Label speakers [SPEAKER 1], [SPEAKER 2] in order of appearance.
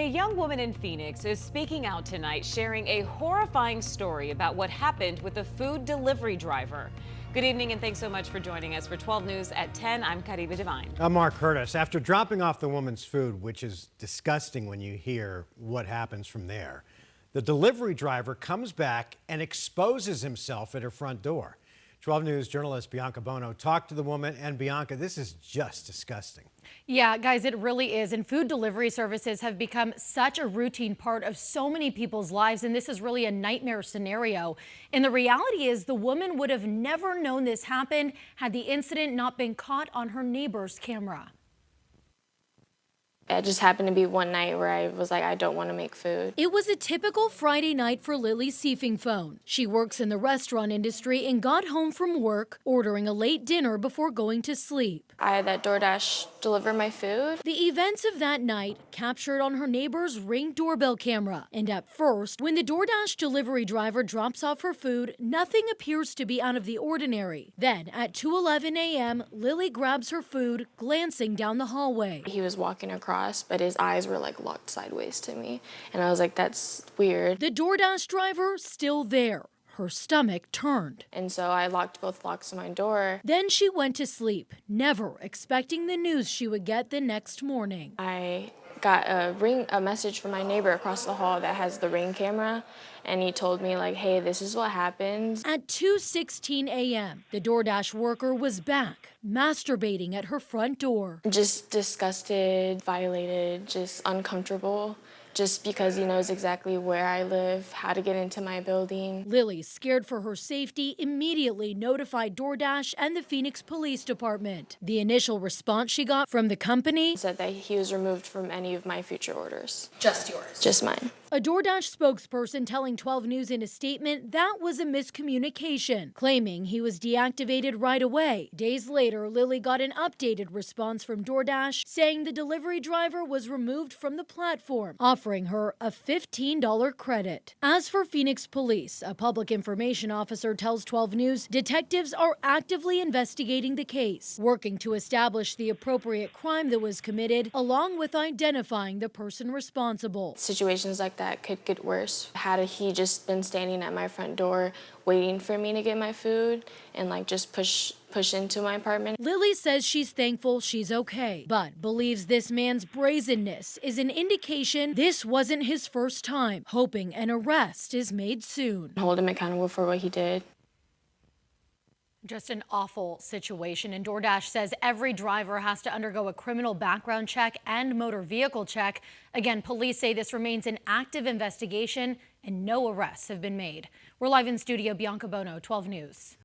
[SPEAKER 1] A young woman in Phoenix is speaking out tonight, sharing a horrifying story about what happened with a food delivery driver. Good evening and thanks so much for joining us for 12 News at 10. I'm Kariba Devine.
[SPEAKER 2] I'm Mark Curtis. After dropping off the woman's food, which is disgusting when you hear what happens from there, the delivery driver comes back and exposes himself at her front door. 12 News journalist Bianca Bono talked to the woman, and Bianca, this is just disgusting.
[SPEAKER 3] Yeah, guys, it really is. And food delivery services have become such a routine part of so many people's lives. And this is really a nightmare scenario. And the reality is the woman would have never known this happened had the incident not been caught on her neighbor's camera.
[SPEAKER 4] It just happened to be one night where I was like, I don't want to make food.
[SPEAKER 3] It was a typical Friday night for Lily Seefingphone. She works in the restaurant industry and got home from work, ordering a late dinner before going to sleep.
[SPEAKER 4] I had that DoorDash deliver my food.
[SPEAKER 3] The events of that night captured on her neighbor's Ring doorbell camera. And at first, when the DoorDash delivery driver drops off her food, nothing appears to be out of the ordinary. Then at 2:11 a.m., Lily grabs her food, glancing down the hallway.
[SPEAKER 4] He was walking across, but his eyes were like locked sideways to me. And I was like, that's weird.
[SPEAKER 3] The DoorDash driver still there. Her stomach turned.
[SPEAKER 4] And so I locked both locks on my door.
[SPEAKER 3] Then she went to sleep, never expecting the news she would get the next morning.
[SPEAKER 4] I got a message from my neighbor across the hall that has the Ring camera, and he told me like, hey, this is what happens.
[SPEAKER 3] At 2:16 a.m., the DoorDash worker was back, masturbating at her front door.
[SPEAKER 4] Just disgusted, violated, just uncomfortable. Just because he knows exactly where I live, how to get into my building.
[SPEAKER 3] Lily, scared for her safety, immediately notified DoorDash and the Phoenix Police Department. The initial response she got from the company
[SPEAKER 4] Said that he was removed from any of my future orders.
[SPEAKER 3] Just yours.
[SPEAKER 4] Just mine.
[SPEAKER 3] A DoorDash spokesperson telling 12 News in a statement that was a miscommunication, claiming he was deactivated right away. Days later, Lily got an updated response from DoorDash saying the delivery driver was removed from the platform, offering her a $15 credit. As for Phoenix Police, a public information officer tells 12 News detectives are actively investigating the case, working to establish the appropriate crime that was committed, along with identifying the person responsible.
[SPEAKER 4] Situations like that could get worse. Had he just been standing at my front door waiting for me to get my food and like just push into my apartment.
[SPEAKER 3] Lily says she's thankful she's okay, but believes this man's brazenness is an indication this wasn't his first time, hoping an arrest is made soon.
[SPEAKER 4] Hold him accountable for what he did.
[SPEAKER 3] Just an awful situation, and DoorDash says every driver has to undergo a criminal background check and motor vehicle check. Again, police say this remains an active investigation and no arrests have been made. We're live in studio, Bianca Bono, 12 News.